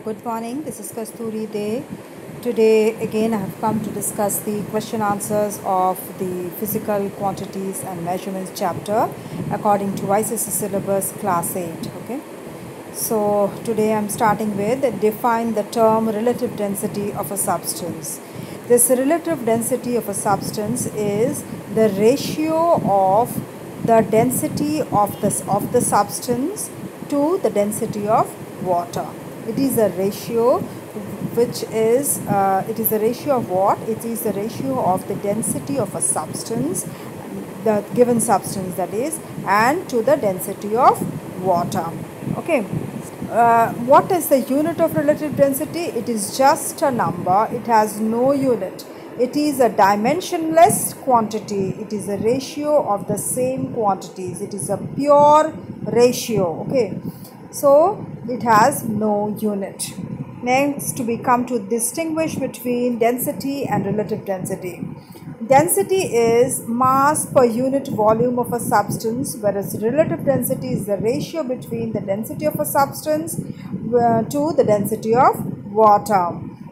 Good morning, this is Kasturi Day. Today again I have come to discuss the question answers of the physical quantities and measurements chapter according to ICSE syllabus class 8. Okay, so today I am starting with define the term relative density of a substance. This relative density of a substance is the ratio of the density of the substance to the density of water. It is a ratio which is it is a ratio of what? It is the ratio of the density of a substance, the given substance that is, and to the density of water. Okay. What is the unit of relative density? It is just a number. It has no unit. It is a dimensionless quantity. It is a ratio of the same quantities. It is a pure ratio. Okay. So it has no unit. Next, we come to distinguish between density and relative density. Density is mass per unit volume of a substance, whereas relative density is the ratio between the density of a substance to the density of water.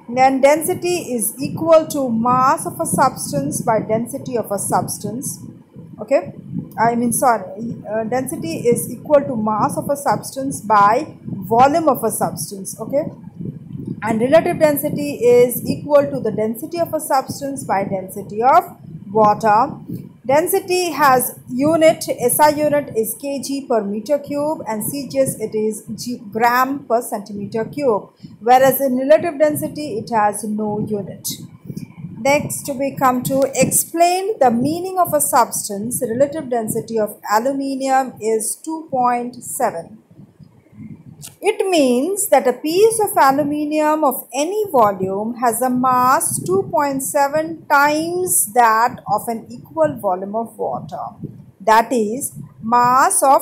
Then density is equal to mass of a substance by density of a substance. Okay, density is equal to mass of a substance by volume of a substance. Okay, and relative density is equal to the density of a substance by density of water. Density has unit. SI unit is kg per meter cube and CGS it is gram per centimeter cube, whereas in relative density it has no unit. Next, we come to explain the meaning of a substance. Relative density of aluminium is 2.7. It means that a piece of aluminium of any volume has a mass 2.7 times that of an equal volume of water. That is, mass of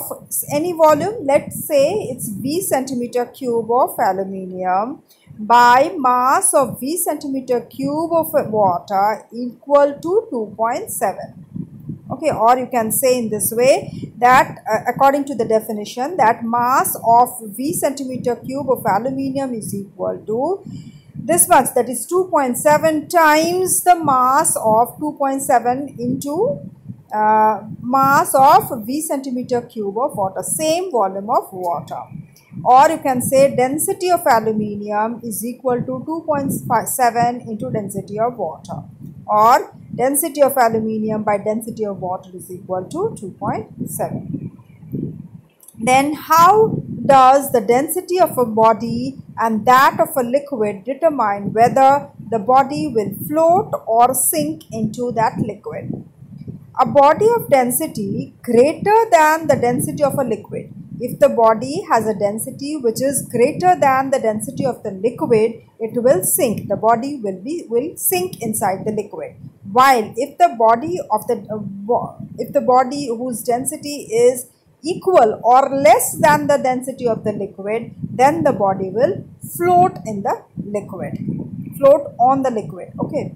any volume, let's say it's V centimeter cube of aluminium by mass of V centimeter cube of water equal to 2.7. Okay, or you can say in this way that according to the definition that mass of V centimeter cube of aluminium is equal to this much, that is 2.7 times the mass of 2.7 into mass of V centimeter cube of water, same volume of water. Or you can say density of aluminium is equal to 2.7 into density of water, or density of aluminium by density of water is equal to 2.7. Then how does the density of a body and that of a liquid determine whether the body will float or sink into that liquid? A body of density greater than the density of a liquid. If the body has a density which is greater than the density of the liquid, it will sink. The body will sink inside the liquid. While if the body whose density is equal or less than the density of the liquid, then the body will float in the liquid, float on the liquid. Okay.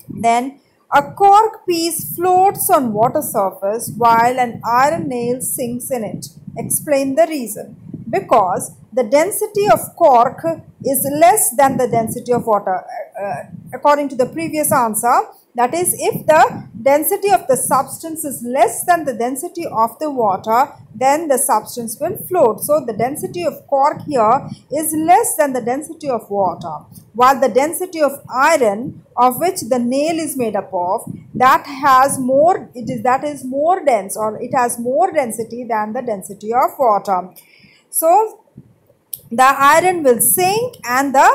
Then a cork piece floats on water surface while an iron nail sinks in it. Explain the reason. Because the density of cork is less than the density of water. According to the previous answer, that is, if the density of the substance is less than the density of the water, then the substance will float. So the density of cork here is less than the density of water, while the density of iron, of which the nail is made up of, that is more dense, or it has more density than the density of water. So the iron will sink and the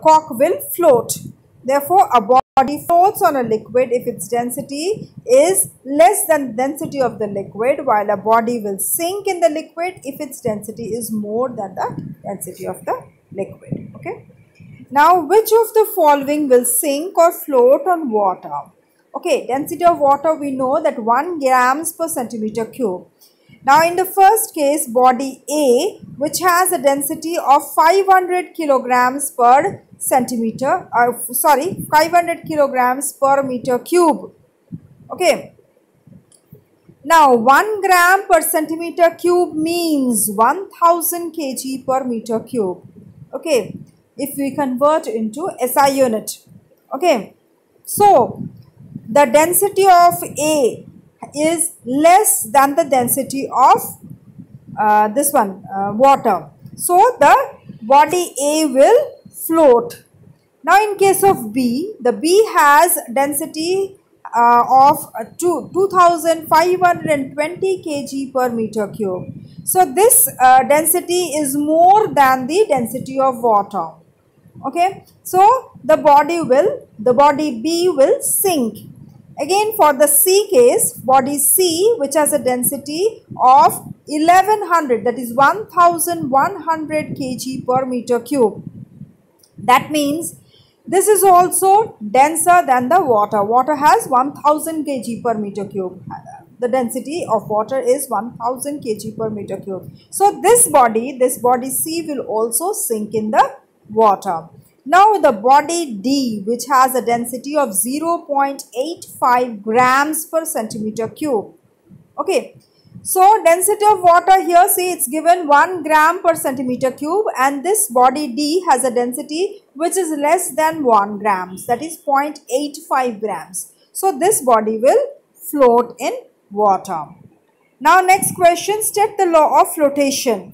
cork will float. Therefore, a body floats on a liquid if its density is less than the density of the liquid, while a body will sink in the liquid if its density is more than the density of the liquid. Okay. Now, which of the following will sink or float on water? Okay, density of water, we know that 1 grams per centimeter cube. Now, in the first case, body A, which has a density of 500 kilograms per centimeter, 500 kilograms per meter cube. Okay. Now 1 gram per centimeter cube means 1000 kg per meter cube. Okay, if we convert into SI unit. Okay, so the density of A is less than the density of water. So the body A will float. Now in case of B, the B has density of 2520 kg per meter cube. So this density is more than the density of water. Okay, so the body B will sink. Again, for the C case, body C, which has a density of 1100, that is 1100 kg per meter cube. That means this is also denser than the water. Water has 1000 kg per meter cube. The density of water is 1000 kg per meter cube. So this body C will also sink in the water. Now the body D, which has a density of 0.85 grams per centimeter cube. Okay. So density of water here, see, it's given 1 gram per centimeter cube, and this body D has a density which is less than 1 grams, that is 0.85 grams. So this body will float in water. Now next question, state the law of flotation.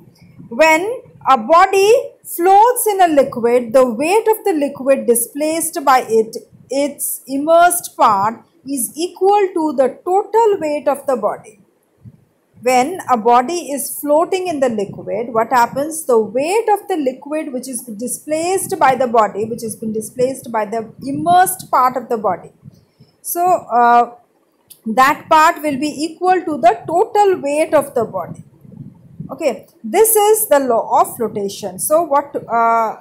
When a body floats in a liquid, the weight of the liquid displaced by its immersed part is equal to the total weight of the body. When a body is floating in the liquid, what happens? The weight of the liquid which is displaced by the body, which has been displaced by the immersed part of the body. So, that part will be equal to the total weight of the body. Okay, this is the law of flotation. So what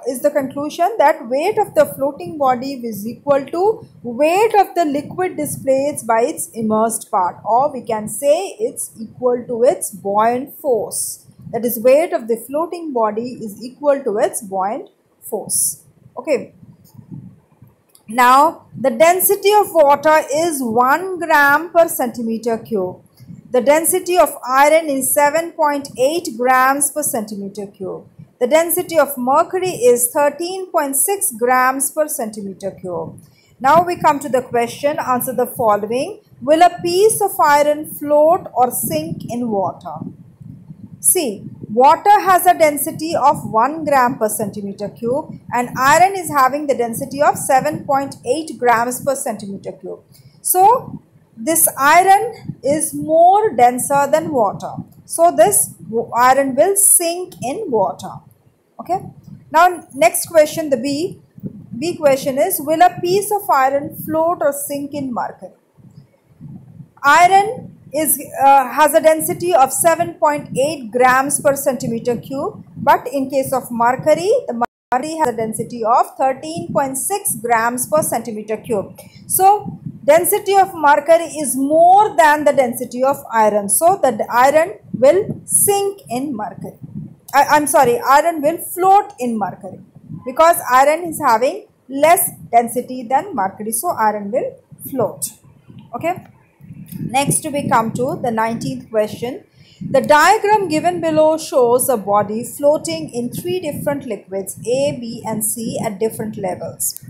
is the conclusion? That weight of the floating body is equal to weight of the liquid displaced by its immersed part, or we can say it's equal to its buoyant force. That is, weight of the floating body is equal to its buoyant force. Okay. Now the density of water is 1 gram per centimeter cube. The density of iron is 7.8 grams per centimeter cube. The density of mercury is 13.6 grams per centimeter cube. Now we come to the question. Answer the following. Will a piece of iron float or sink in water? See, water has a density of 1 gram per centimeter cube and iron is having the density of 7.8 grams per centimeter cube. So, this iron is more denser than water. So, this iron will sink in water. Okay. Now, next question, the B question is, will a piece of iron float or sink in mercury? Iron has a density of 7.8 grams per centimeter cube, but in case of mercury, the mercury has a density of 13.6 grams per centimeter cube. So, density of mercury is more than the density of iron. So, the iron will sink in mercury. Iron will float in mercury because iron is having less density than mercury. So, iron will float. Okay. Next we come to the 19th question. The diagram given below shows a body floating in 3 different liquids A, B and C at different levels.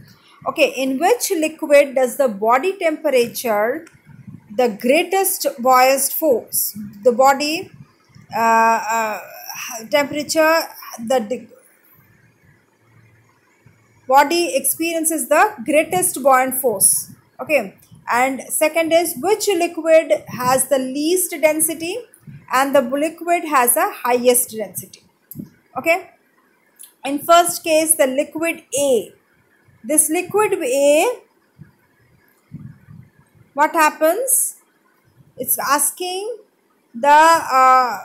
Okay, in which liquid does the body temperature the greatest buoyant force? The body temperature, the body experiences the greatest buoyant force. Okay. And second is, which liquid has the least density and the liquid has the highest density. Okay. In first case, the liquid A. This liquid A, what happens? It's asking the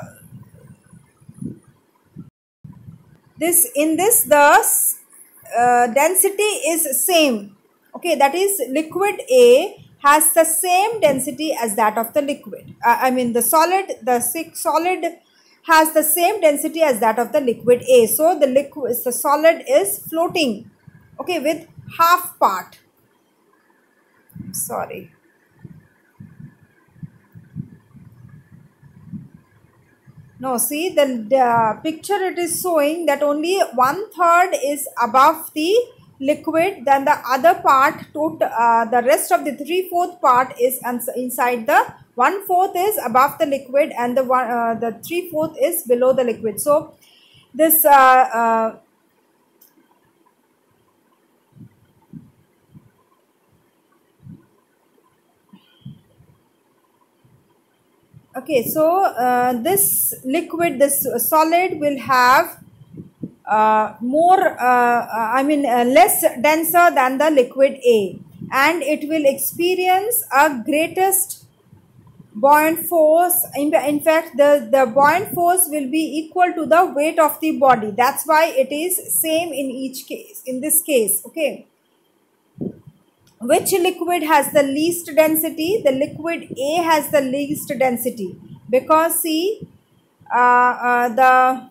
the density is same. Okay, that is liquid A has the same density as that of the liquid. The solid has the same density as that of the liquid A. So the solid is floating, okay, with half part. Sorry. No, see the picture, it is showing that only 1/3 is above the liquid, then the other part, the rest of the 3/4 part is inside the 1/4 is above the liquid, and the 3/4 is below the liquid. So this okay, so this liquid, this solid will have less denser than the liquid A, and it will experience a greatest buoyant force. In fact, the buoyant force will be equal to the weight of the body. That's why it is same in each case, in this case. Okay, which liquid has the least density? The liquid A has the least density, because see, the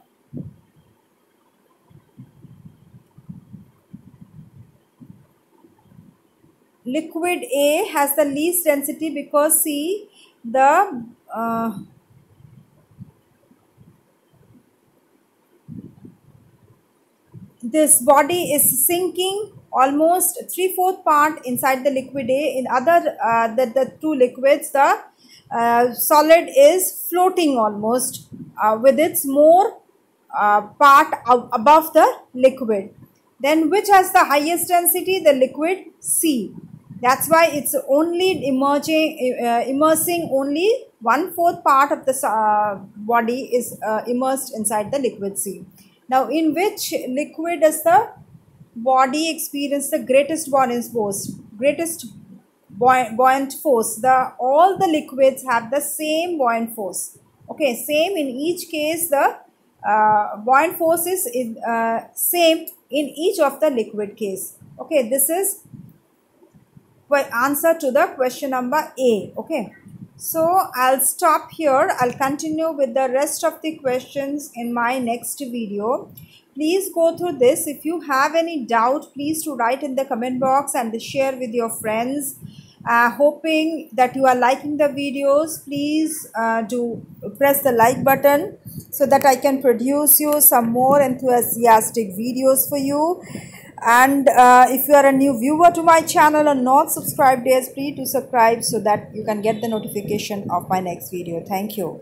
liquid A has the least density, because see, the this body is sinking almost 3/4 part inside the liquid A. In other the two liquids, the solid is floating almost with its more part above the liquid. Then which has the highest density? The liquid C. That's why it's only immersing only 1/4 part of the body is immersed inside the liquid C. Now, in which liquid does the body experience the greatest buoyant force? Buoyant force. All the liquids have the same buoyant force. Okay, same in each case. The buoyant force is same in each of the liquid case. Okay, this is answer to the question number A. Okay, so I'll stop here. I'll continue with the rest of the questions in my next video. Please go through this. If you have any doubt, please to write in the comment box and share with your friends. Hoping that you are liking the videos. Please do press the like button so that I can produce you some more enthusiastic videos for you. And if you are a new viewer to my channel or not subscribed yet, please do subscribe so that you can get the notification of my next video. Thank you.